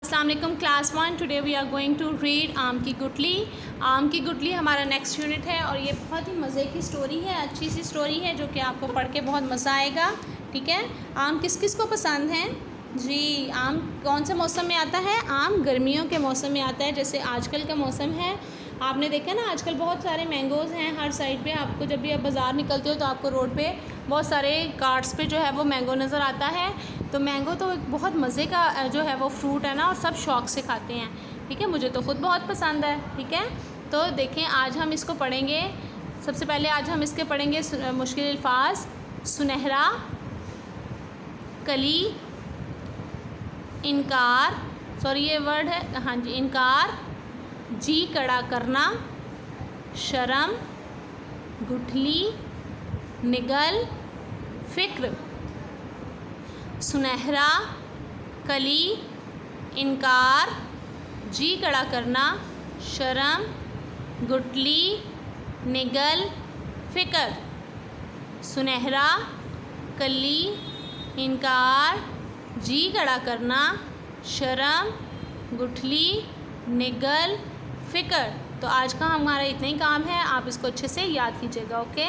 अस्सलाम वालेकुम class 1। Today we are going to read आम की गुठली। आम की गुठली हमारा नेक्स्ट यूनिट है और ये बहुत ही मज़े की स्टोरी है, अच्छी सी स्टोरी है जो कि आपको पढ़ के बहुत मज़ा आएगा। ठीक है, आम किस किस को पसंद है जी? आम कौन से मौसम में आता है? आम गर्मियों के मौसम में आता है, जैसे आजकल का मौसम है। आपने देखा ना, आजकल बहुत सारे मैंगोज़ हैं हर साइड पे। आपको जब भी आप बाज़ार निकलते हो तो आपको रोड पे बहुत सारे कार्ट्स पे जो है वो मैंगो नज़र आता है। तो मैंगो तो एक बहुत मज़े का जो है वो फ्रूट है ना, और सब शौक़ से खाते हैं। ठीक है, मुझे तो ख़ुद बहुत पसंद है। ठीक है, तो देखें आज हम इसको पढ़ेंगे। सबसे पहले आज हम इसके पढ़ेंगे मुश्किल अल्फाज। सुनहरा, कली, इनकार, सॉरी ये वर्ड है, हाँ जी, इनकार, जी कड़ा करना, शर्म, गुठली, निगल, फ़िक्र। सुनहरा, कली, इनकार, जी कड़ा करना, शर्म, गुठली, निगल, फ़िक्र। सुनहरा, कली, इनकार, जी कड़ा करना, शर्म, गुठली, निगल, फ़िक्र। तो आज का हमारा इतना ही काम है, आप इसको अच्छे से याद कीजिएगा। ओके।